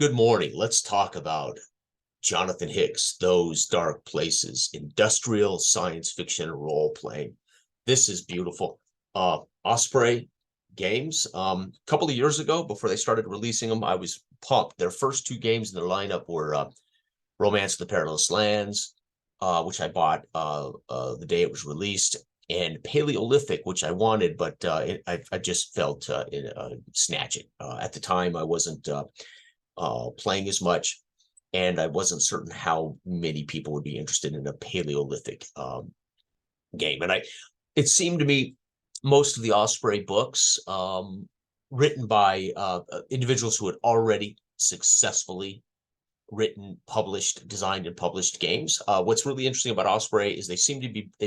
Good morning. Let's talk about Jonathan Hicks, Those Dark Places, industrial science fiction role playing. This is beautiful. Osprey Games. A couple of years ago, before they started releasing them, I was pumped. Their first two games in their lineup were Romance of the Perilous Lands, which I bought the day it was released, and Paleolithic, which I wanted, but I just felt snatch it. At the time, I wasn't playing as much, and I wasn't certain how many people would be interested in a Paleolithic game. And it seemed to me most of the Osprey books written by individuals who had already successfully written, published, designed, and published games. What's really interesting about Osprey is they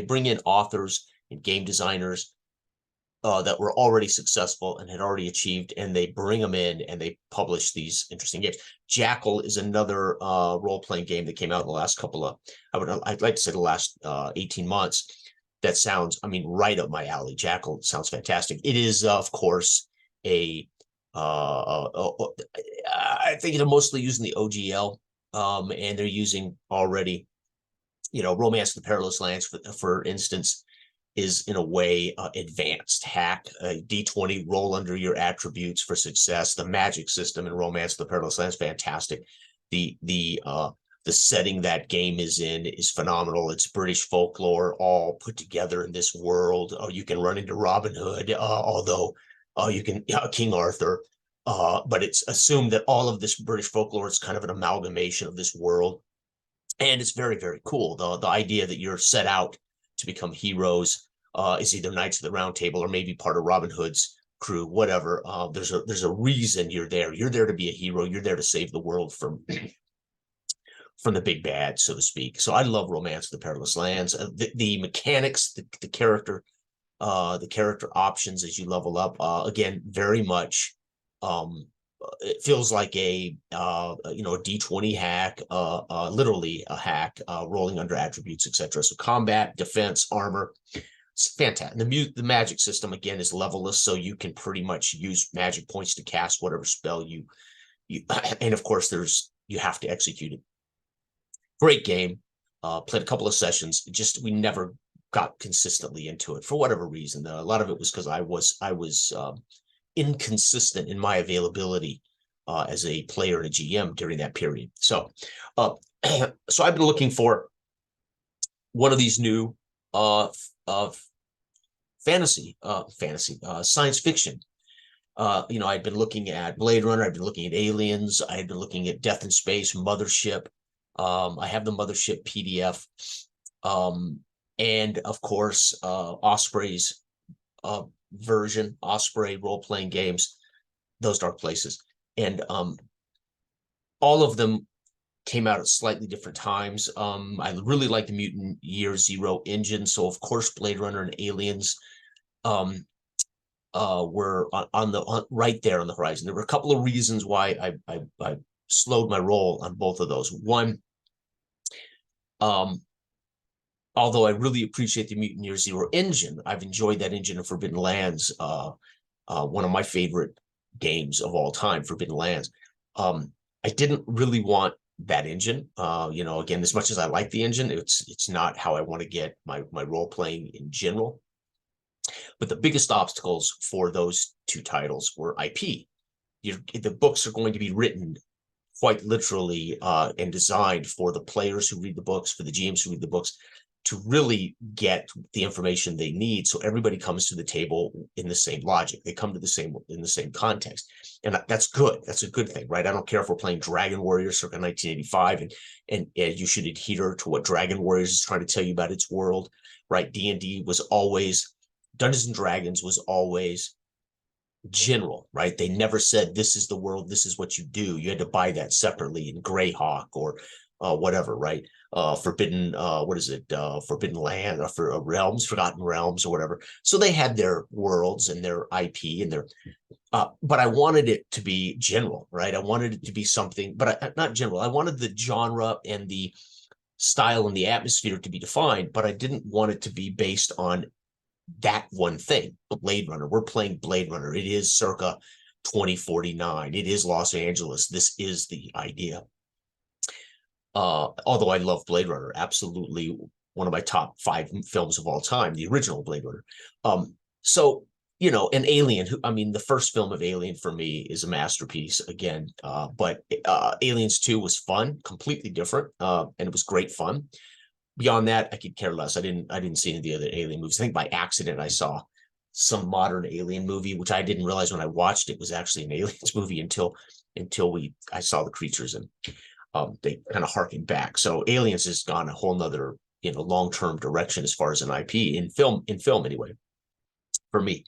bring in authors and game designers that were already successful and had already achieved, and they bring them in and they publish these interesting games. Jackal is another role-playing game that came out in the last I'd like to say the last 18 months. That sounds, right up my alley. Jackal sounds fantastic. It is, of course, I think they're mostly using the OGL, and they're using already, Romance of the Perilous Lands, for instance, is in a way advanced hack. D20, roll under your attributes for success. The magic system in Romance of the Perilous Lands, fantastic. The setting that game is in is phenomenal. It's British folklore all put together in this world. You can run into Robin Hood, although you can King Arthur, but it's assumed that all of this British folklore is kind of an amalgamation of this world, and it's very, very cool. The idea that you're set out to become heroes is either Knights of the Round Table or maybe part of Robin Hood's crew, whatever. There's a reason you're there. You're there to be a hero. You're there to save the world from the big bad, so to speak. So I love Romance of the Perilous Lands. The mechanics, the character options as you level up. Again, very much. It feels like a D20 hack, literally a hack, rolling under attributes, etc. So combat, defense, armor. It's fantastic. The magic system, again, is levelless, so you can pretty much use magic points to cast whatever spell you and of course you have to execute it. Great game. Played a couple of sessions. We never got consistently into it for whatever reason. A lot of it was because I was inconsistent in my availability as a player and a GM during that period. So so I've been looking for one of these new science fiction. I'd been looking at Blade Runner, I'd been looking at Aliens, I had been looking at Death in Space, Mothership. I have the Mothership PDF, and of course Osprey's version, Osprey role-playing games, Those Dark Places, and all of them came out at slightly different times. I really like the Mutant Year Zero engine, so of course Blade Runner and Aliens were right there on the horizon. There were a couple of reasons why I slowed my roll on both of those. One, although I really appreciate the Mutant Year Zero engine, I've enjoyed that engine in Forbidden Lands, one of my favorite games of all time, Forbidden Lands. I didn't really want that engine. Again, as much as I like the engine, it's not how I want to get my role playing in general. But the biggest obstacles for those two titles were IP. The books are going to be written quite literally and designed for the players who read the books, for the GMs who read the books, to really get the information they need. So everybody comes to the table in the same logic. They come to in the same context. And that's good. That's a good thing, right? I don't care if we're playing Dragon Warriors circa 1985 and you should adhere to what Dragon Warriors is trying to tell you about its world, right? D&D was always, Dungeons and Dragons was always general, right? They never said, this is the world, this is what you do. You had to buy that separately in Greyhawk or whatever, right? Forbidden Land, or for Realms, Forgotten Realms, or whatever. So they had their worlds and their IP and their but I wanted it to be general, right? I wanted it to be something, but not general. I wanted the genre and the style and the atmosphere to be defined, but I didn't want it to be based on that one thing. Blade Runner, we're playing Blade Runner. It is circa 2049. It is Los Angeles. This is the idea. Although I love Blade Runner, absolutely one of my top 5 films of all time, the original Blade Runner. So, you know, an Alien, I mean, the first film of Alien for me is a masterpiece again. But Aliens 2 was fun, completely different, and it was great fun. Beyond that, I could care less. I didn't see any of the other Alien movies. I think by accident I saw some modern Alien movie, which I didn't realize when I watched it was actually an Aliens movie until I saw the creatures, and they kind of harkened back. So Aliens has gone a whole nother, you know, long-term direction as far as an IP in film anyway, for me.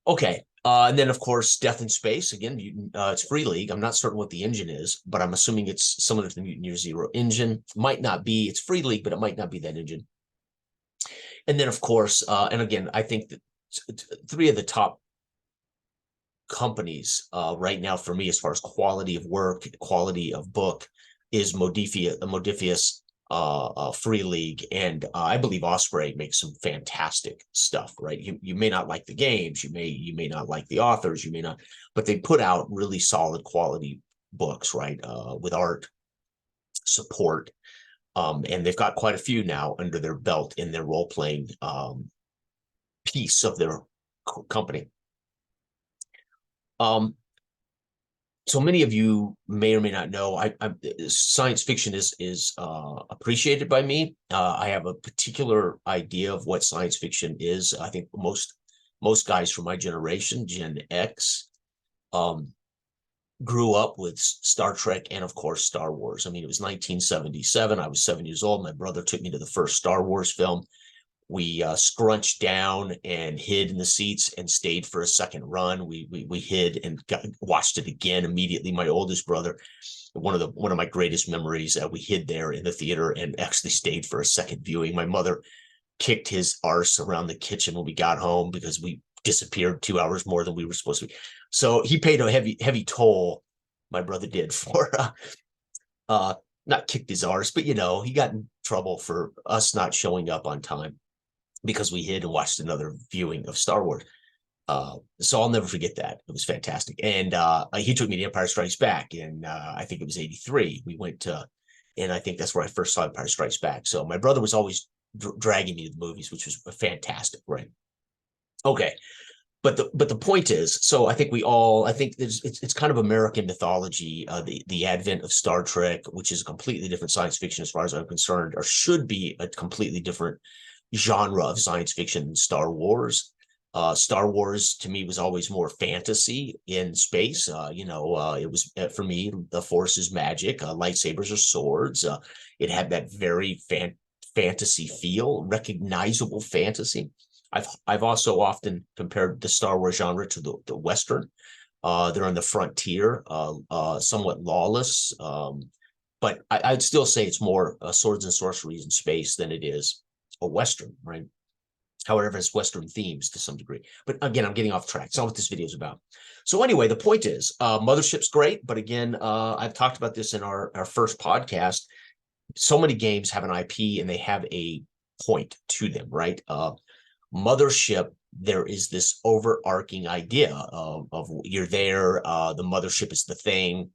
Okay. And then, of course, Death in Space. Again, it's Free League. I'm not certain what the engine is, but I'm assuming it's similar to the Mutant Year Zero engine. Might not be. It's Free League, but it might not be that engine. And then, of course, and again, I think that 3 of the top companies right now for me, as far as quality of work, quality of book, is Modifius, Free League, and I believe Osprey makes some fantastic stuff. Right, you may not like the games, you may not like the authors, you may not, but they put out really solid quality books, right, with art support, and they've got quite a few now under their belt in their role-playing piece of their company. So many of you may or may not know, science fiction is appreciated by me. I have a particular idea of what science fiction is. I think most guys from my generation, Gen X, grew up with Star Trek and, of course, Star Wars. I mean, it was 1977. I was 7 years old. My brother took me to the first Star Wars film. We scrunched down and hid in the seats and stayed for a second run. We hid and watched it again immediately. My oldest brother, one of my greatest memories, we hid there in the theater and actually stayed for a second viewing. My mother kicked his arse around the kitchen when we got home because we disappeared 2 hours more than we were supposed to be. So he paid a heavy toll, my brother did, for not kicked his arse, but, you know, he got in trouble for us not showing up on time because we hid and watched another viewing of Star Wars. So I'll never forget that. It was fantastic. And he took me to Empire Strikes Back, and I think it was 83. We went to, and I think that's where I first saw Empire Strikes Back. So my brother was always dragging me to the movies, which was fantastic, right? Okay. But the point is, so I think it's kind of American mythology, the advent of Star Trek, which is a completely different science fiction as far as I'm concerned, or should be a completely different genre of science fiction than Star Wars. Star Wars to me was always more fantasy in space. It was, for me, the Force is magic, lightsabers are swords. It had that very fantasy feel, recognizable fantasy. I've also often compared the Star Wars genre to the Western. They're on the frontier, somewhat lawless, but I'd still say it's more swords and sorceries in space than it is a Western, right? However, it's Western themes to some degree. But again, I'm getting off track. It's not what this video is about. So anyway, the point is, Mothership's great, but again, I've talked about this in our first podcast. So many games have an IP and they have a point to them, right? Mothership, there is this overarching idea of you're there, the mothership is the thing,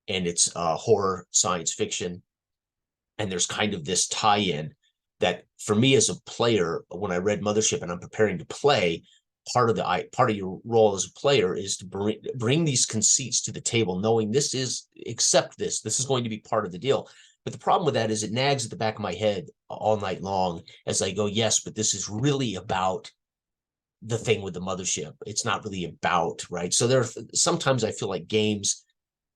and it's horror science fiction, and there's kind of this tie-in that for me as a player, when I read Mothership and I'm preparing to play, part of your role as a player is to bring these conceits to the table, knowing this is going to be part of the deal. But the problem with that is it nags at the back of my head all night long as I go, yes, but this is really about the thing with the mothership. It's not really about, right? So sometimes I feel like games,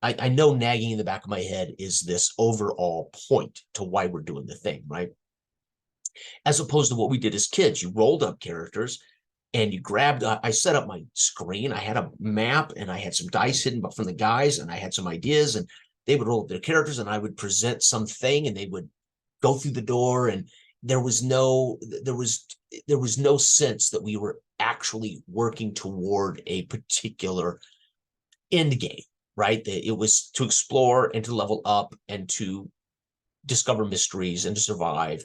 I know nagging in the back of my head is this overall point to why we're doing the thing, right? As opposed to what we did as kids. You rolled up characters and you grabbed, I set up my screen. I had a map and I had some dice hidden from the guys and I had some ideas, and they would roll up their characters and I would present something and they would go through the door, and there was no sense that we were actually working toward a particular end game, right? It was to explore and to level up and to discover mysteries and to survive.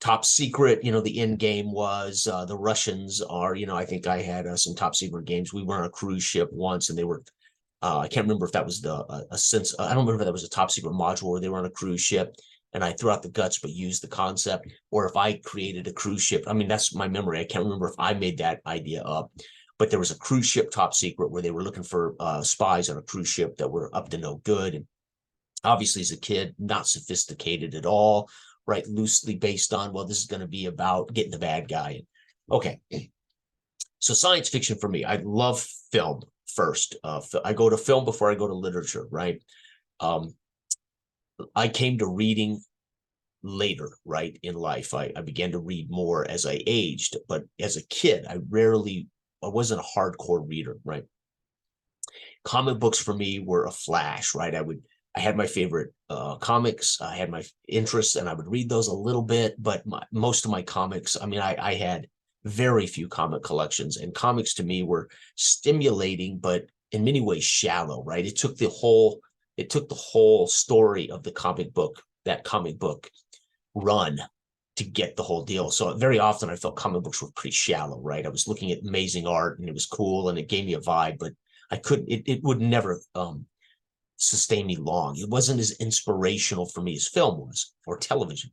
top secret, the end game was the Russians are, I think I had some top secret games. We were on a cruise ship once, and they were, I can't remember if that was a sense, I don't remember if that was a top secret module where they were on a cruise ship and I threw out the guts but used the concept, or if I created a cruise ship. I mean, that's my memory. I can't remember if I made that idea up, but there was a cruise ship top secret where they were looking for spies on a cruise ship that were up to no good. And obviously, as a kid, not sophisticated at all, right? Loosely based on, well, this is going to be about getting the bad guy. Okay. So science fiction for me, I love film first. I go to film before I go to literature, right? I came to reading later, right, in life. I began to read more as I aged, but as a kid, I wasn't a hardcore reader, right? Comic books for me were a flash, right? I had my favorite comics. I had my interests, and I would read those a little bit. But most of my comics, I mean, I had very few comic collections, and comics to me were stimulating, but in many ways shallow. Right? It took the whole story of the comic book, that comic book run, to get the whole deal. So very often I felt comic books were pretty shallow. Right? I was looking at amazing art, and it was cool, and it gave me a vibe, but I couldn't. It would never sustain me long. It wasn't as inspirational for me as film was, or television.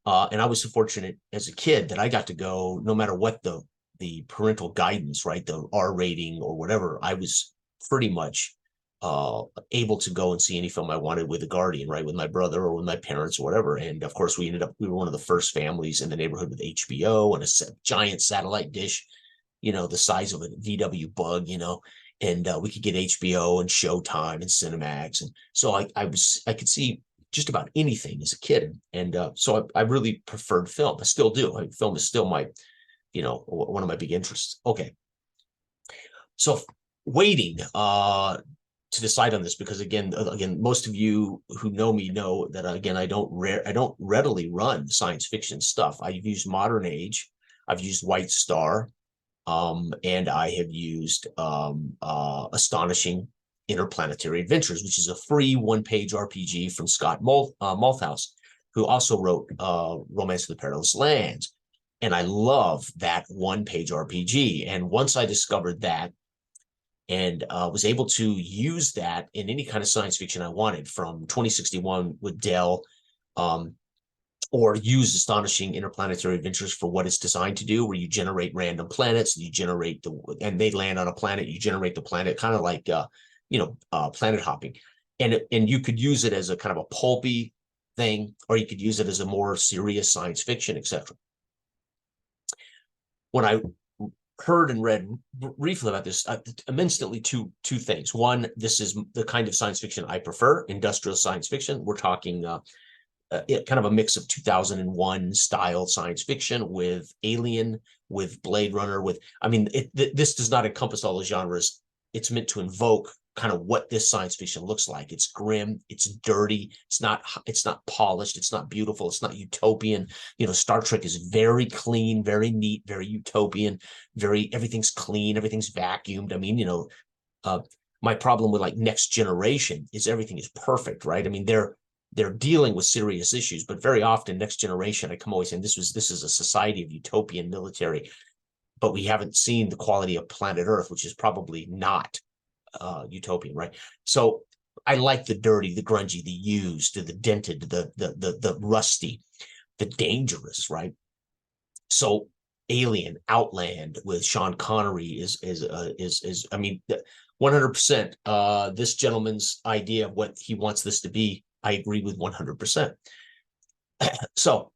And I was so fortunate as a kid that I got to go, no matter what the parental guidance, right, the R rating or whatever, I was pretty much able to go and see any film I wanted with a guardian, right, with my brother or with my parents or whatever. And of course, we were one of the first families in the neighborhood with HBO and a giant satellite dish, the size of a VW Bug, and we could get HBO and Showtime and Cinemax. And so I could see just about anything as a kid. And so I really preferred film. I still do. Film is still my, one of my big interests. Okay. So waiting to decide on this, because again, most of you who know me know that, again, I don't readily run science fiction stuff. I've used Modern Age. I've used White Star. And I have used Astonishing Interplanetary Adventures, which is a free one-page RPG from Scott Malthouse, who also wrote Romance of the Perilous Lands. And I love that one-page RPG. And once I discovered that and was able to use that in any kind of science fiction I wanted, from 2061 with Dell, or use Astonishing Interplanetary Adventures for what it's designed to do, where you generate random planets, and they land on a planet, you generate the planet, kind of like, planet hopping. And you could use it as a kind of a pulpy thing, or you could use it as a more serious science fiction, etc. When I heard and read briefly about this, I'm instantly two things. One, this is the kind of science fiction I prefer, industrial science fiction. We're talking kind of a mix of 2001 style science fiction with Alien, with Blade Runner, this does not encompass all the genres. It's meant to invoke kind of what this science fiction looks like. It's grim, it's dirty, it's not polished, it's not beautiful, it's not utopian. Star Trek is very clean, very neat, very utopian, everything's clean, everything's vacuumed. I mean, my problem with like Next Generation is everything is perfect, right? I mean, they're dealing with serious issues, but very often Next Generation, I come always saying this is a society of utopian military, but we haven't seen the quality of planet Earth, which is probably not utopian, right? So I like the dirty, the grungy, the used, the dented, the rusty, the dangerous, right? So Alien, Outland with Sean Connery is I mean, 100%. This gentleman's idea of what he wants this to be, I agree with 100%. So,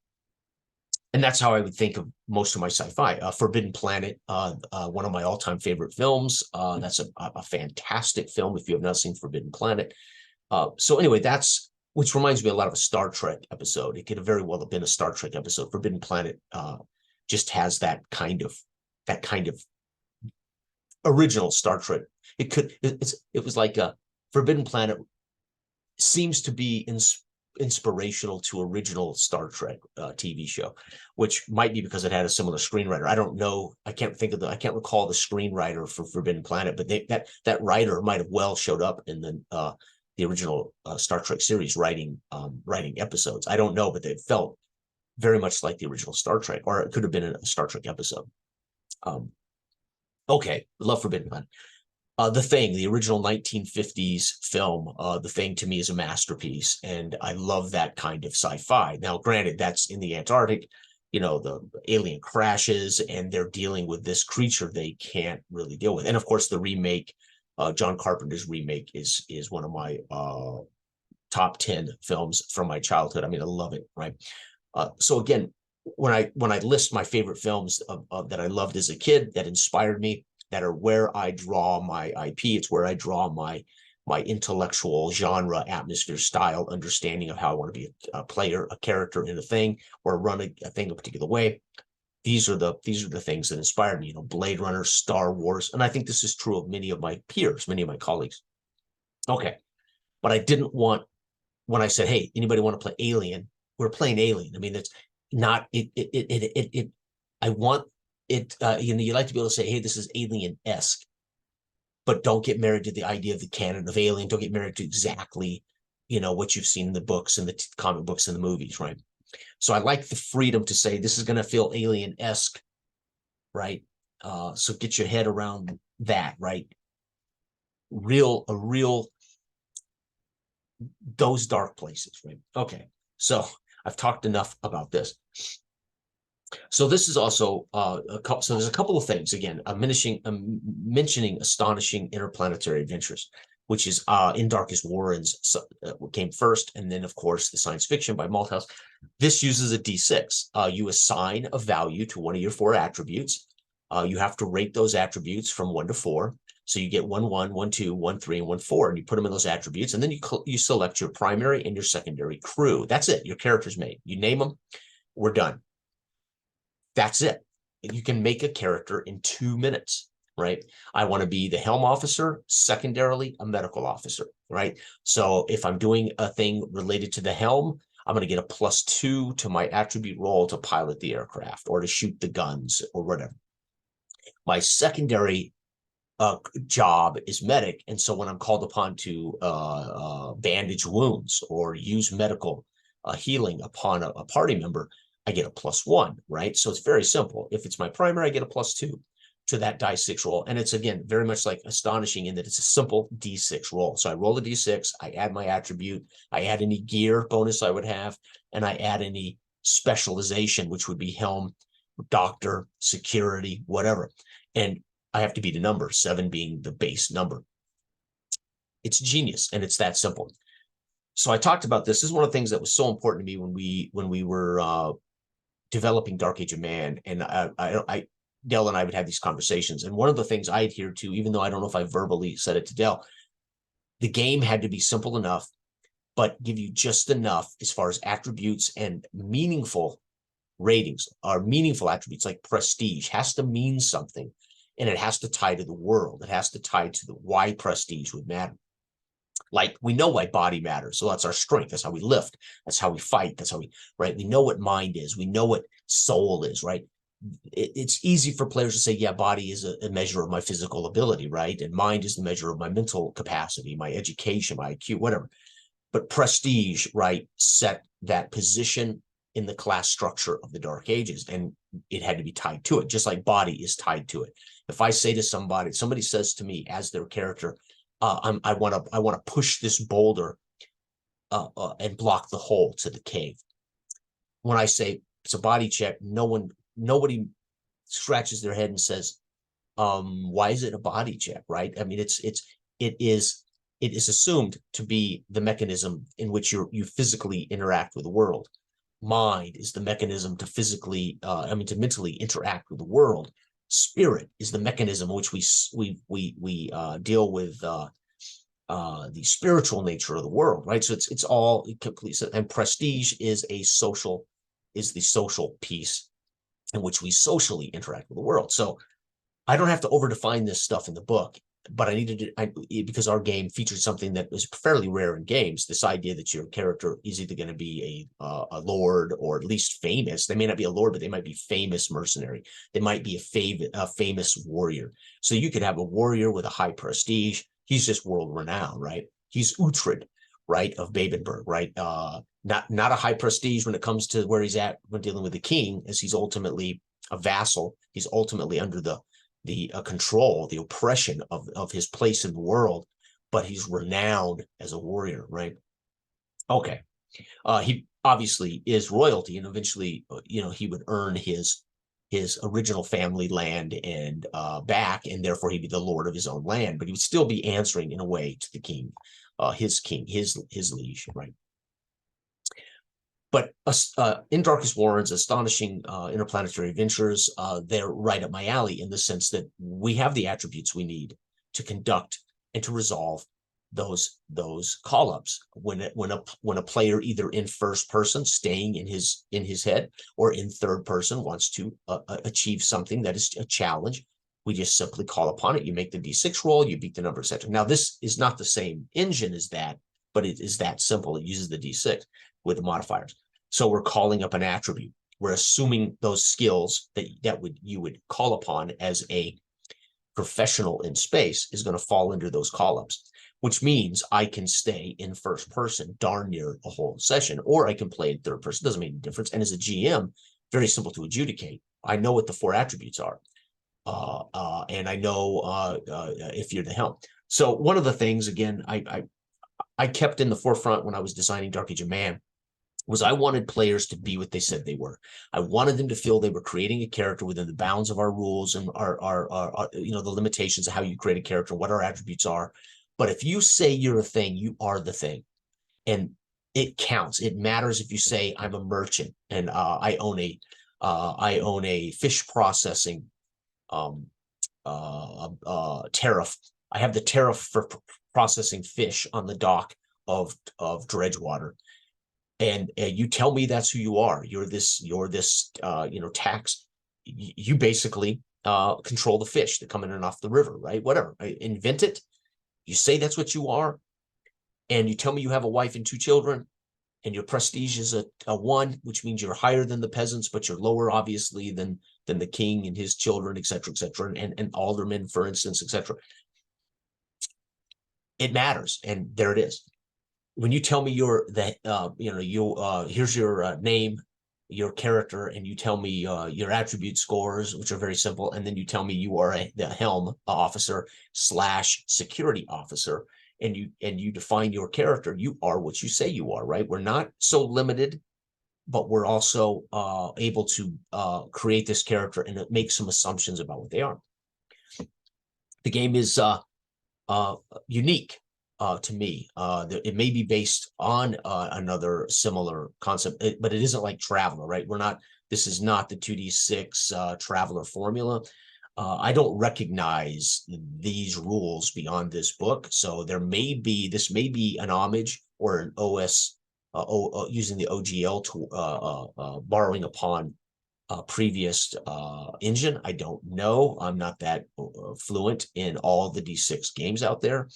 and that's how I would think of most of my sci-fi. Forbidden Planet, one of my all-time favorite films. That's a fantastic film if you have not seen Forbidden Planet. So anyway, which reminds me a lot of a Star Trek episode. It could have very well have been a Star Trek episode. Forbidden Planet just has that kind of original Star Trek. It was like a Forbidden Planet seems to be inspirational to original Star Trek TV show, which might be because it had a similar screenwriter. I don't know. I can't recall the screenwriter for Forbidden Planet, but that writer might have well showed up in the original Star Trek series writing episodes. I don't know, but they felt very much like the original Star Trek, or it could have been a Star Trek episode. Okay, love Forbidden Planet. The Thing, the original 1950s film, The Thing to me is a masterpiece, and I love that kind of sci-fi. Now, granted, that's in the Antarctic, the alien crashes, and they're dealing with this creature they can't really deal with. And of course, the remake, John Carpenter's remake, is one of my top 10 films from my childhood. I mean, I love it, right? So again, when I list my favorite films that I loved as a kid, that inspired me, that are where I draw my IP, it's where I draw my intellectual genre, atmosphere, style, understanding of how I want to be a player, a character in a thing, or run a thing a particular way. These are the things that inspired me. Blade Runner, Star Wars, and I think this is true of many of my peers, many of my colleagues. Okay, but I didn't want, when I said, "Hey, anybody want to play Alien?" We're playing Alien. I mean, that's not it. I want it. You like to be able to say, "Hey, this is Alien-esque," but don't get married to the idea of the canon of Alien. Don't get married to exactly, what you've seen in the books and the comic books and the movies, right? So I like the freedom to say this is going to feel Alien-esque, right? So get your head around that, right? Those dark places, right? Okay, so I've talked enough about this. So this is also so there's a couple of things. Again, I'm mentioning Astonishing Interplanetary Adventures, which is In Darkest Warrens came first, and then of course the science fiction by Malthouse. This uses a D6. You assign a value to one of your 4 attributes. You have to rate those attributes from 1 to 4. So you get 1, 1, 1, 2, 1, 3, and 1, 4, and you put them in those attributes, and then you select your primary and your secondary crew. That's it. Your character's made. You name them. We're done. That's it. You can make a character in 2 minutes, right? I want to be the helm officer, secondarily a medical officer, right? So if I'm doing a thing related to the helm, I'm going to get a +2 to my attribute roll to pilot the aircraft or to shoot the guns or whatever. My secondary job is medic, and so when I'm called upon to bandage wounds or use medical healing upon a party member, I get a +1, right? So it's very simple. If it's my primary, I get a +2 to that die 6 roll. And it's, again, very much like Astonishing in that it's a simple D6 roll. So I roll a D6, I add my attribute, I add any gear bonus I would have, and I add any specialization, which would be helm, doctor, security, whatever. And I have to beat a number, 7 being the base number. It's genius, and it's that simple. So I talked about this. This is one of the things that was so important to me when we were developing Dark Age of Man, and Dell and I would have these conversations. And one of the things I adhere to, even though I don't know if I verbally said it to Dell, the game had to be simple enough, but give you just enough as far as attributes and meaningful ratings. Or meaningful attributes like prestige has to mean something, and it has to tie to the world. It has to tie to why prestige would matter. Like, we know why body matters. So that's our strength. That's how we lift. That's how we fight. That's how right? We know what mind is. We know what soul is, right? It's easy for players to say, yeah, body is a measure of my physical ability, right? And mind is the measure of my mental capacity, my education, my IQ, whatever. But prestige, right, set that position in the class structure of the Dark Ages, and it had to be tied to it, just like body is tied to it. If I say to somebody says to me as their character, I want to push this boulder and block the hole to the cave. When I say it's a body check, nobody scratches their head and says, why is it a body check, right? I mean, it is assumed to be the mechanism in which you physically interact with the world. Mind is the mechanism to physically, to mentally interact with the world. Spirit is the mechanism in which we deal with the spiritual nature of the world, right? So it's all complete. And prestige is the social piece in which we socially interact with the world. So I don't have to overdefine this stuff in the book, but I needed to, because our game featured something that was fairly rare in games, this idea that your character is either going to be a lord or at least famous. They may not be a lord, but they might be famous mercenary. They might be a famous warrior. So you could have a warrior with a high prestige. He's just world renowned, right? He's Uhtred. right, of Babenberg, right? Not a high prestige when it comes to where he's at when dealing with the king, as he's ultimately a vassal. He's ultimately under the control, the oppression of his place in the world, but he's renowned as a warrior, right? Okay. He obviously is royalty, and eventually, he would earn his original family land and back, and therefore he'd be the lord of his own land. But he would still be answering in a way to the king, his liege, right? But in Darkest Warren's Astonishing Interplanetary Adventures, they're right up my alley in the sense that we have the attributes we need to conduct and to resolve those call-ups when a player, either in first person, staying in his head, or in third person, wants to achieve something that is a challenge. We just simply call upon it. You make the D6 roll, you beat the number, etc. Now, this is not the same engine as that, but it is that simple. It uses the D6 with the modifiers. So we're calling up an attribute. We're assuming those skills that you would call upon as a professional in space is going to fall under those call-ups, which means I can stay in first person darn near a whole session, or I can play in third person. Doesn't make any difference. And as a GM, very simple to adjudicate. I know what the 4 attributes are, and I know if you're the helm. So one of the things, again, I kept in the forefront when I was designing Dark Age of Man was I wanted players to be what they said they were. I wanted them to feel they were creating a character within the bounds of our rules and our the limitations of how you create a character, what our attributes are. But if you say you're a thing, you are the thing, and it counts. It matters if you say I'm a merchant and I own a fish processing tariff. I have the tariff for processing fish on the dock of Dredgewater. And you tell me that's who you are. You're this tax. You basically control the fish that come in and off the river, right? Whatever. Invent it. You say that's what you are, and you tell me you have a wife and 2 children, and your prestige is a 1, which means you're higher than the peasants, but you're lower, obviously, than the king and his children, etc., and aldermen, for instance, etc. It matters, and there it is. When you tell me you're here's your name, your character, and you tell me your attribute scores, which are very simple, and then you tell me you are the helm officer / security officer, and you define your character, you are what you say you are, right? We're not so limited, but we're also able to create this character and make some assumptions about what they are. The game is unique. To me, it may be based on another similar concept, but it isn't like Traveler, right? This is not the 2d6 Traveler formula. I don't recognize these rules beyond this book, so this may be an homage or an OS using the OGL to borrowing upon previous engine. I don't know. I'm not that fluent in all the D6 games out there.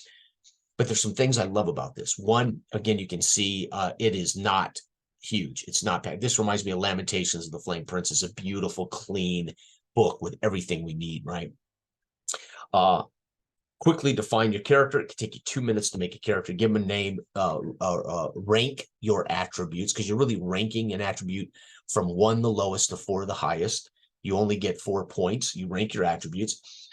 But there's some things I love about this. One, again, you can see it is not huge. It's not packed. This reminds me of Lamentations of the Flame Princess, a beautiful, clean book with everything we need, right? Quickly define your character. It can take you 2 minutes to make a character. Give them a name, rank your attributes, because you're really ranking an attribute from 1, the lowest, to 4, the highest. You only get 4 points. You rank your attributes.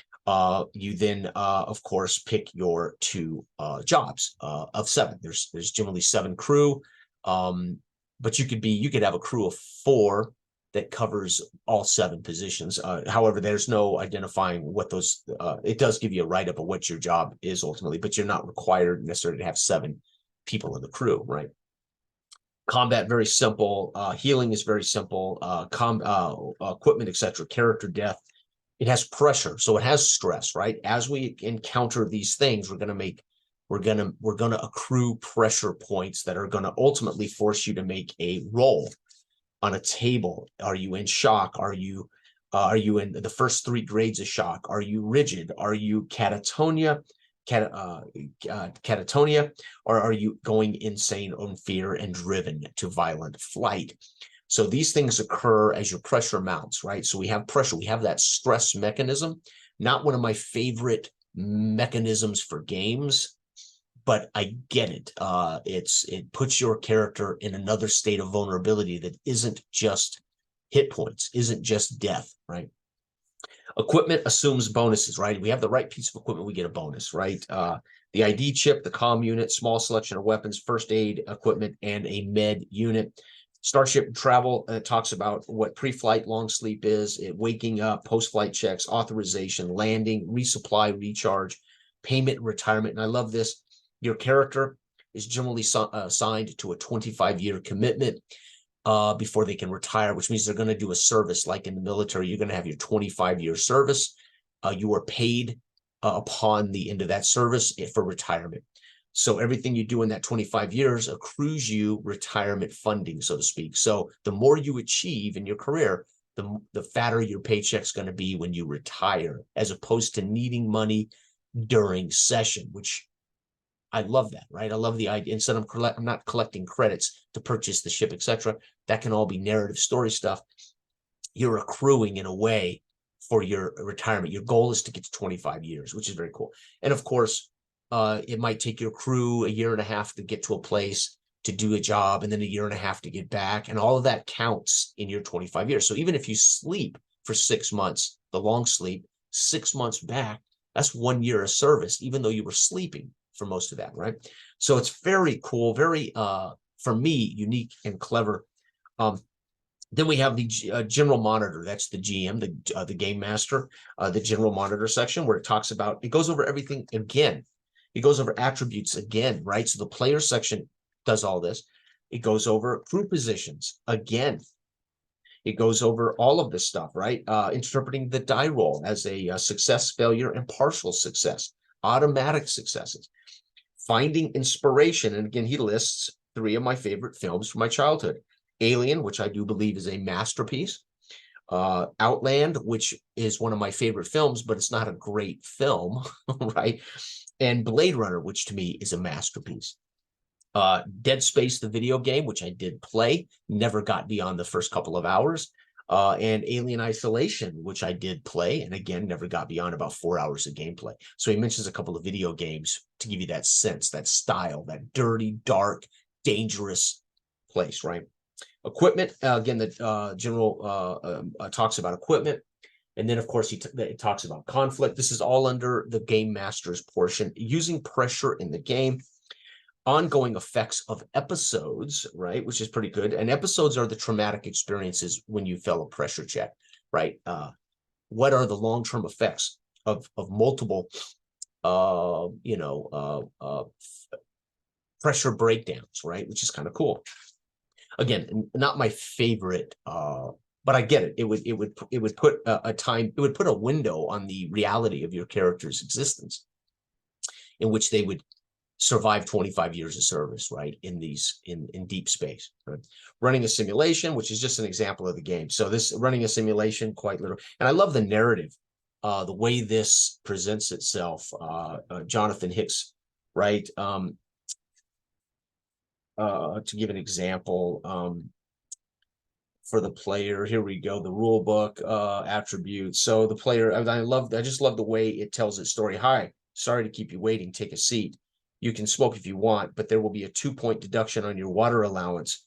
You then, of course, pick your 2 jobs of 7. There's generally 7 crew, but you could have a crew of 4 that covers all 7 positions. However, there's no identifying what those. It does give you a write-up of what your job is ultimately, but you're not required necessarily to have 7 people in the crew, right? Combat, very simple. Healing is very simple. Equipment, etc. Character death. It has pressure, so it has stress, right? As we encounter these things, we're going to accrue pressure points that are going to ultimately force you to make a roll on a table. Are you in shock? Are you in the first 3 grades of shock? Are you rigid? Are you catatonia, or are you going insane on fear and driven to violent flight? So these things occur as your pressure mounts, right? So we have pressure, we have that stress mechanism, not one of my favorite mechanisms for games, but I get it. It puts your character in another state of vulnerability that isn't just hit points, isn't just death, right? Equipment assumes bonuses, right? We have the right piece of equipment, we get a bonus, right? The ID chip, the comm unit, small selection of weapons, first aid equipment, and a med unit. Starship travel talks about what pre-flight long sleep is, waking up, post-flight checks, authorization, landing, resupply, recharge, payment, retirement. And I love this. Your character is generally signed to a 25-year commitment before they can retire, which means they're going to do a service like in the military. You're going to have your 25-year service. You are paid upon the end of that service for retirement. So everything you do in that 25 years accrues you retirement funding, so to speak. So the more you achieve in your career, the fatter your paycheck's going to be when you retire, as opposed to needing money during session, which I love that, right? I love the idea. Instead, I'm not collecting credits to purchase the ship, etc. That can all be narrative story stuff. You're accruing in a way for your retirement. Your goal is to get to 25 years, which is very cool. And of course, it might take your crew a year and a half to get to a place to do a job, and then a year and a half to get back. And all of that counts in your 25 years. So even if you sleep for 6 months, the long sleep, 6 months back, that's 1 year of service, even though you were sleeping for most of that, right? So it's very cool, very, for me, unique and clever. Then we have the general monitor. That's the GM, the game master, the general monitor section, where it talks about, it goes over everything again. It goes over attributes again, right? So the player section does all this. It goes over crew positions again. It goes over all of this stuff, right? Interpreting the die roll as a success, failure, and partial success, automatic successes. Finding inspiration. And again, he lists 3 of my favorite films from my childhood. Alien, which I do believe is a masterpiece. Outland, which is one of my favorite films, but it's not a great film, right? And Blade Runner, which to me is a masterpiece. Dead Space, the video game, which I did play, never got beyond the first couple of hours. And Alien Isolation, which I did play, and again, never got beyond about 4 hours of gameplay. So he mentions a couple of video games to give you that sense, that style, that dirty, dark, dangerous place, right? Equipment, again, the general talks about equipment. And then, of course, it talks about conflict. This is all under the game master's portion, using pressure in the game. Ongoing effects of episodes, right, which is pretty good. And episodes are the traumatic experiences when you fail a pressure check, right? What are the long-term effects of multiple, pressure breakdowns, right? Which is kind of cool. Again, not my favorite, but I get it. It would put a window on the reality of your character's existence, in which they would survive 25 years of service, right? In deep space, right? Running a simulation, which is just an example of the game. So this running a simulation, quite literal. And I love the narrative, the way this presents itself. Jonathan Hicks, right? To give an example, for the player, here we go, the rule book, attributes. So the player, I just love the way it tells its story. Hi, sorry to keep you waiting, take a seat. You can smoke if you want, but there will be a 2-point deduction on your water allowance.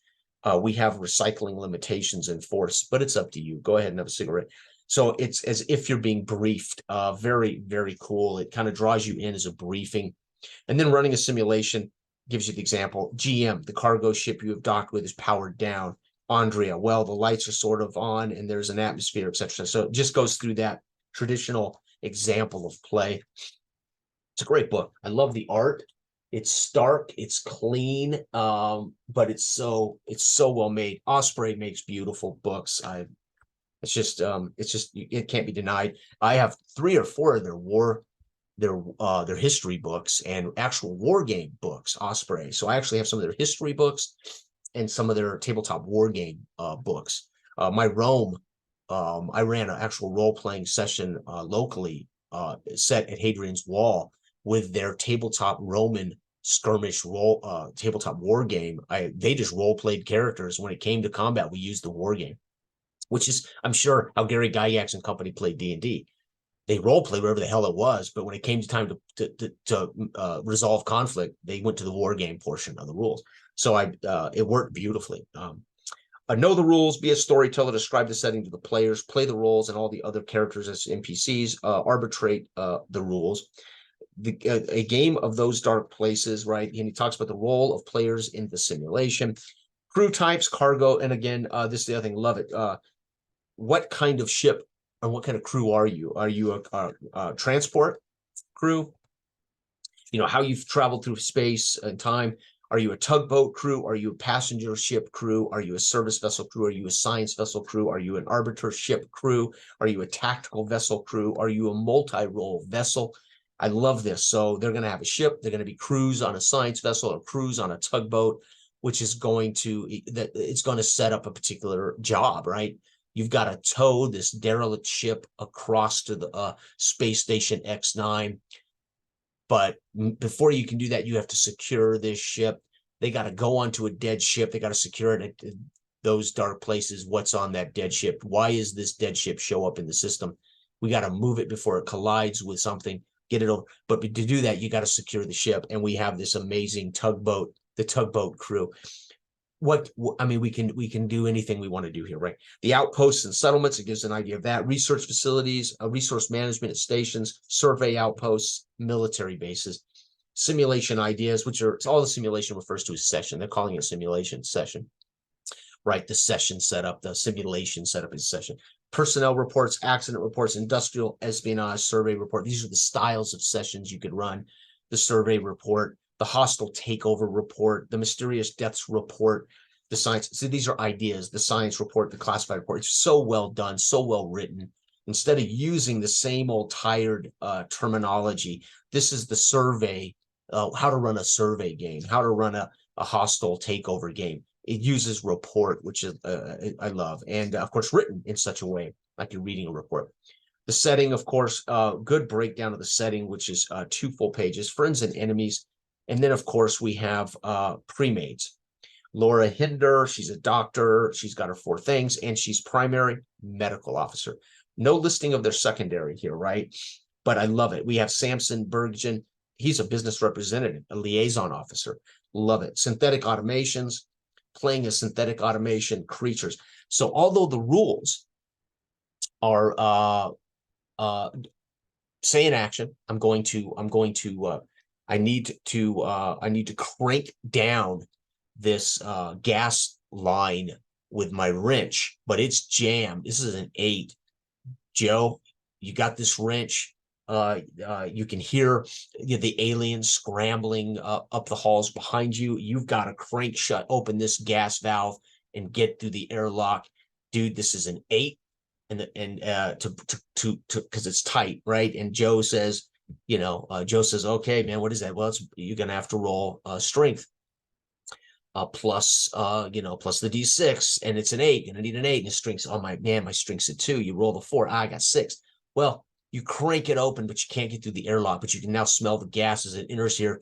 We have recycling limitations in force, but it's up to you. Go ahead and have a cigarette. So it's as if you're being briefed. Very, very cool. It kind of draws you in as a briefing. And then running a simulation gives you the example. GM, the cargo ship you have docked with is powered down. Andrea, well, the lights are sort of on and there's an atmosphere, etc. So it just goes through that traditional example of play. It's a great book. I love the art. It's stark, it's clean, but it's so well made. Osprey makes beautiful books. It can't be denied. I have 3 or 4 of their history books and actual war game books, Osprey. So I actually have some of their history books and some of their tabletop war game books. My Rome, I ran an actual role-playing session locally set at Hadrian's Wall with their tabletop Roman skirmish tabletop war game. They just role-played characters. When it came to combat, we used the war game, which is, I'm sure, how Gary Gygax and company played D&D. they role play whatever the hell it was, but when it came to time to resolve conflict, they went to the war game portion of the rules. So it worked beautifully. Know the rules, be a storyteller, describe the setting to the players, play the roles and all the other characters as NPCs, arbitrate the rules. A game of those dark places, right? And he talks about the role of players in the simulation, crew types, cargo, and again, this is the other thing, love it. What kind of ship or what kind of crew are you? Are you a transport crew? You know, how you've traveled through space and time. Are you a tugboat crew? Are you a passenger ship crew? Are you a service vessel crew? Are you a science vessel crew? Are you an arbiter ship crew? Are you a tactical vessel crew? Are you a multi-role vessel? I love this. So they're going to have a ship. They're going to be crews on a science vessel or crews on a tugboat, which is going to, it's going to set up a particular job, right? You've got to tow this derelict ship across to the space station X9. But before you can do that, you have to secure this ship. They got to go onto a dead ship. They got to secure it at those dark places. What's on that dead ship? Why is this dead ship show up in the system? We got to move it before it collides with something, get it over. But to do that, you got to secure the ship. And we have this amazing tugboat, the tugboat crew. I mean, we can do anything we want to do here, right? The outposts and settlements, it gives an idea of that. Research facilities, resource management at stations, survey outposts, military bases, simulation ideas, which are all the simulation refers to as session. They're calling it simulation session, right? The session setup, the simulation setup is session. Personnel reports, accident reports, industrial espionage, survey report. These are the styles of sessions you could run. The survey report, the hostile takeover report, the mysterious deaths report, the science. So these are ideas, the science report, the classified report. It's so well done, so well written. Instead of using the same old tired terminology, this is the survey, how to run a survey game, how to run a hostile takeover game. It uses report, which is I love. And of course, written in such a way, like you're reading a report. The setting, of course, good breakdown of the setting, which is 2 full pages, friends and enemies. And then, of course, we have pre-mades. Laura Hinder, she's a doctor. She's got her 4 things, and she's primary medical officer. No listing of their secondary here, right? But I love it. We have Samson Bergen. He's a business representative, a liaison officer. Love it. Synthetic automations, playing a synthetic automation creatures. So although the rules are say in action, I need to crank down this gas line with my wrench, but it's jammed. This is an 8. Joe, you got this wrench. You can hear the aliens scrambling up the halls behind you. You've got to crank shut, open this gas valve, and get through the airlock. Dude, this is an 8, and because it's tight, right? And Joe says, Joe says, okay, man, what is that? Well, you're gonna have to roll strength plus the D6, and it's an 8, and I need an 8, and the strength's, oh my strength's a 2. You roll the 4, I got 6. Well, you crank it open, but you can't get through the airlock, but you can now smell the gas as it enters here.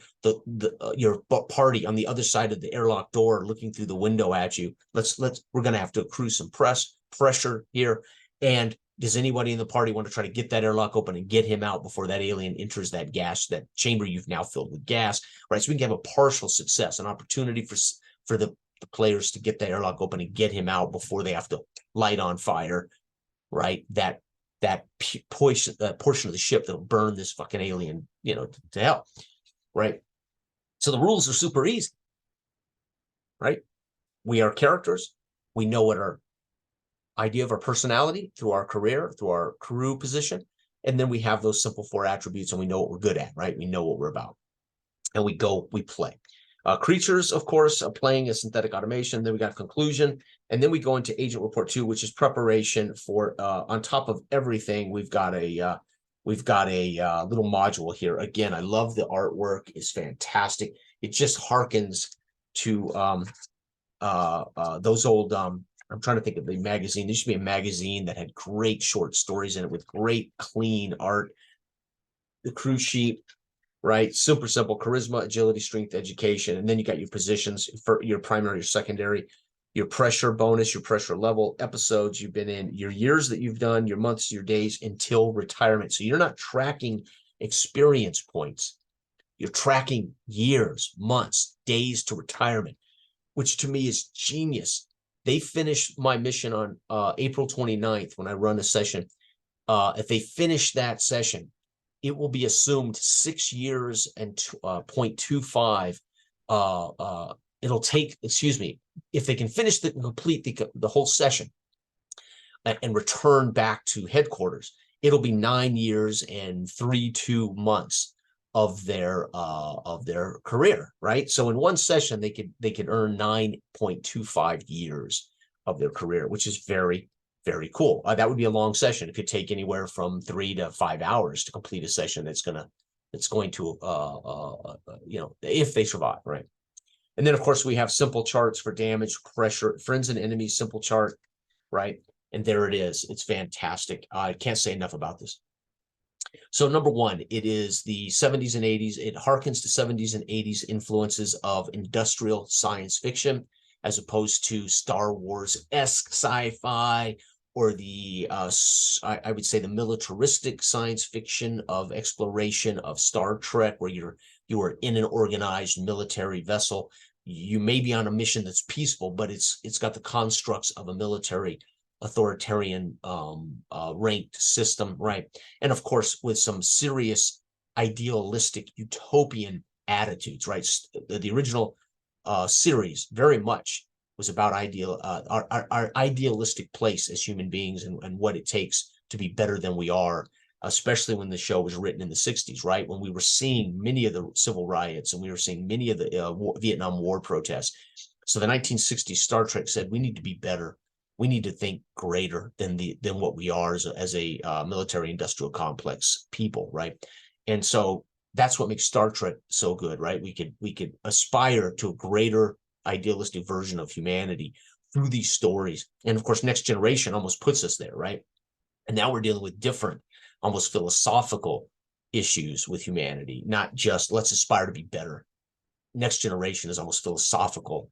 Your party on the other side of the airlock door looking through the window at you. We're gonna have to accrue some pressure here. And does anybody in the party want to try to get that airlock open and get him out before that alien enters that chamber you've now filled with gas, right? So we can have a partial success, an opportunity for the players to get the airlock open and get him out before they have to light on fire, right? That portion of the ship that'll burn this fucking alien, to hell, right? So the rules are super easy, right? We are characters. We know what our idea of our personality through our career, through our crew position. And then we have those simple 4 attributes, and we know what we're good at, right? We know what we're about. And we play. Creatures, of course, playing a synthetic automation. Then we got conclusion. And then we go into agent report 2, which is preparation for, on top of everything, we've got a little module here. Again, I love the artwork. It's fantastic. It just harkens to those old, I'm trying to think of the magazine. There used to be a magazine that had great short stories in it with great clean art. The crew sheet, right? Super simple: charisma, agility, strength, education. And then you got your positions for your primary, your secondary, your pressure bonus, your pressure level, episodes you've been in, your years that you've done, your months, your days until retirement. So you're not tracking experience points. You're tracking years, months, days to retirement, which to me is genius. They finish my mission on April 29th when I run a session. If they finish that session, it will be assumed 6 years and 0.25. It'll take, excuse me, if they can finish the complete the whole session and return back to headquarters, it'll be 9 years and 2 months of their career, right? So in one session, they could earn 9.25 years of their career, which is very, very cool. That would be a long session. It could take anywhere from 3 to 5 hours to complete a session. That's going to if they survive, right? And then of course we have simple charts for damage, pressure, friends and enemies, simple chart, right? And there it is. It's fantastic. I can't say enough about this. So number one, it is the 70s and 80s. It harkens to 70s and 80s influences of industrial science fiction, as opposed to Star Wars-esque sci-fi, or the, I would say, the militaristic science fiction of exploration of Star Trek, where you are in an organized military vessel. You may be on a mission that's peaceful, but it's got the constructs of a military authoritarian ranked system, right? And of course, with some serious idealistic utopian attitudes, right? The original series very much was about our idealistic place as human beings, and what it takes to be better than we are, especially when the show was written in the 60s, right? When we were seeing many of the civil riots and we were seeing many of the Vietnam War protests. So the 1960s Star Trek said, we need to be better. We need to think greater than what we are as a military industrial complex people, right? And so that's what makes Star Trek so good, right? We could aspire to a greater idealistic version of humanity through these stories. And of course, Next Generation almost puts us there, right? And now we're dealing with different, almost philosophical issues with humanity, not just let's aspire to be better. Next Generation is almost philosophical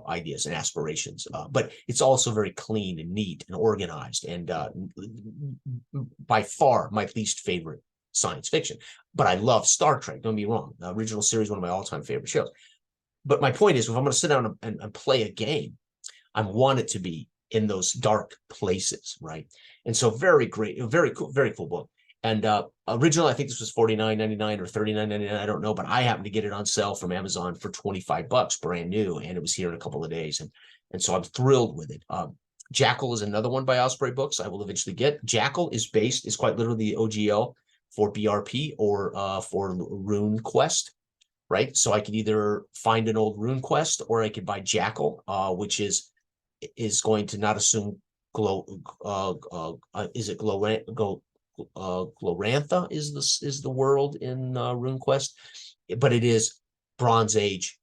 ideas and aspirations, but it's also very clean and neat and organized, and by far my least favorite science fiction. But I love Star Trek, don't be wrong. The original series, one of my all-time favorite shows. But my point is, if I'm going to sit down and play a game, I want it to be in those dark places, right? And so very great, very cool book. And originally, I think this was $49.99 or $39.99. I don't know, but I happened to get it on sale from Amazon for $25, brand new, and it was here in a couple of days. And so I'm thrilled with it. Jackal is another one by Osprey Books I will eventually get. Jackal is quite literally the OGL for BRP or for Rune Quest, right? So I could either find an old Rune Quest, or I could buy Jackal, which is going to not assume Glorantha is the world in RuneQuest, but it is Bronze Age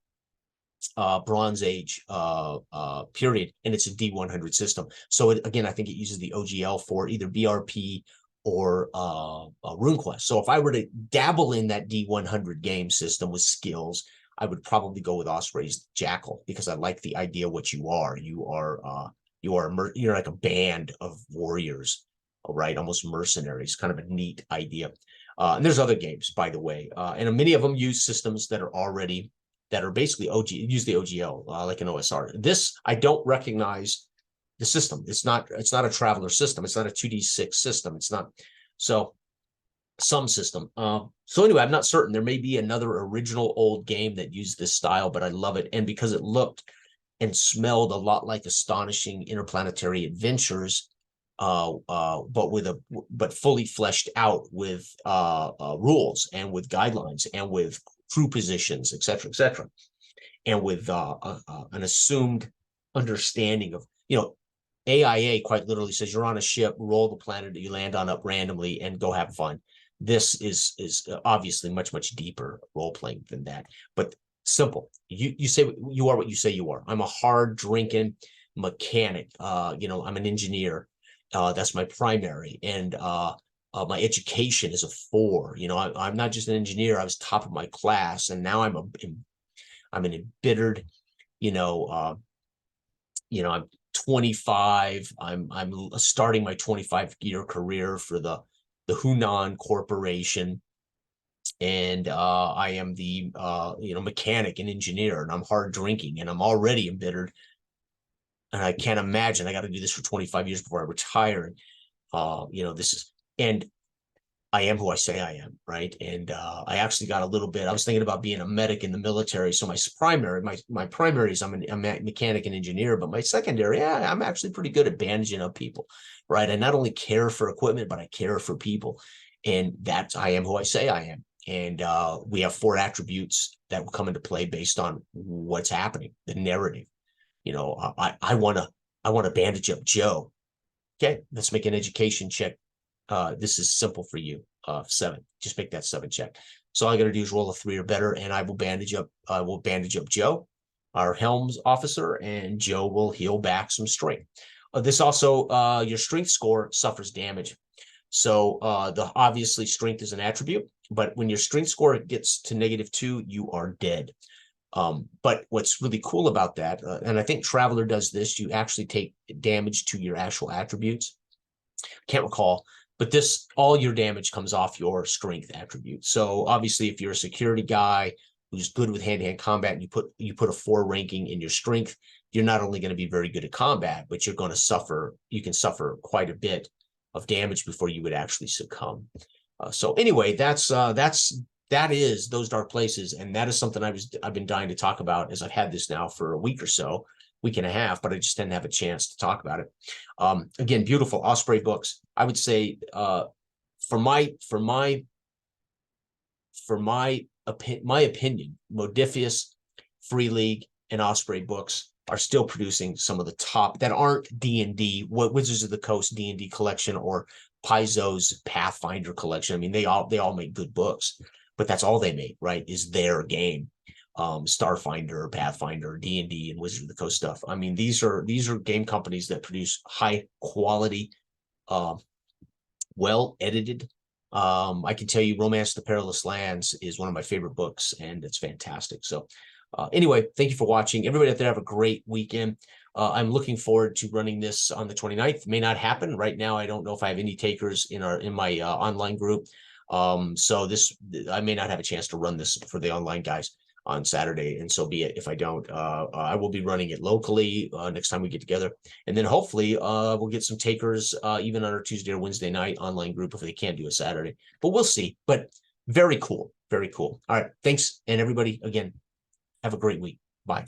period, and it's a D100 system. So again, I think it uses the OGL for either BRP or RuneQuest. So if I were to dabble in that D100 game system with skills, I would probably go with Osprey's Jackal, because I like the idea of what you are. You're like a band of warriors, right? Almost mercenaries, kind of a neat idea. And there's other games, by the way, and many of them use systems that are basically use the OGL, like an OSR. This, I don't recognize the system. It's not a Traveler system. It's not a 2D6 system. It's not some system. So anyway, I'm not certain. There may be another original old game that used this style, but I love it. And because it looked and smelled a lot like Astonishing Interplanetary Adventures, but fully fleshed out with rules and with guidelines and with crew positions, et cetera, and with an assumed understanding of, AIA quite literally says you're on a ship, roll the planet that you land on up randomly, and go have fun. This is obviously much, much deeper role playing than that, but simple. You say you are what you say you are. I'm a hard drinking mechanic. I'm an engineer. That's my primary, and my education is a 4. I'm not just an engineer. I was top of my class, and now I'm an embittered, I'm 25. I'm starting my 25-year career for the Hunan Corporation. And I am the mechanic and engineer, and I'm hard drinking, and I'm already embittered. And I can't imagine I got to do this for 25 years before I retire. This is, and I am who I say I am, right? And I actually got a little bit. I was thinking about being a medic in the military. So my primary is I'm a mechanic and engineer, but my secondary, yeah, I'm actually pretty good at bandaging up people, right? I not only care for equipment, but I care for people, and that's I am who I say I am. And we have 4 attributes that will come into play based on what's happening, the narrative. I want to bandage up Joe. Okay, let's make an education check. This is simple for you. 7. Just make that 7 check. So all I got to do is roll a 3 or better, and I will bandage up. Joe, our helms officer, and Joe will heal back some strength. This also, your strength score suffers damage. So obviously strength is an attribute, but when your strength score gets to -2, you are dead. But what's really cool about that, and I think Traveler does this, you actually take damage to your actual attributes. Can't recall, but all your damage comes off your strength attribute. So obviously, if you're a security guy who's good with hand-to-hand combat, and you put a 4 ranking in your strength, you're not only going to be very good at combat, but you're going to suffer. You can suffer quite a bit of damage before you would actually succumb. So anyway, that is Those Dark Places, and that is something I've been dying to talk about, as I've had this now for a week or so, week and a half, but I just didn't have a chance to talk about it. Again, beautiful Osprey books. I would say, for my opinion, Modiphius, Free League, and Osprey books are still producing some of the top that aren't D&D, Wizards of the Coast D&D collection or Paizo's Pathfinder collection. I mean, they all make good books, but that's all they make, right? Is their game. Starfinder, Pathfinder, D&D, and Wizards of the Coast stuff. I mean, these are game companies that produce high quality, well edited. I can tell you, Romance of the Perilous Lands is one of my favorite books, and it's fantastic. So anyway, thank you for watching. Everybody out there, have a great weekend. I'm looking forward to running this on the 29th. May not happen right now. I don't know if I have any takers in my online group. So I may not have a chance to run this for the online guys on Saturday, and so be it. If I don't, I will be running it locally next time we get together, and then hopefully we'll get some takers even on our Tuesday or Wednesday night online group if they can't do a Saturday. But we'll see. But very cool, very cool. All right, thanks, and everybody, again, have a great week. Bye.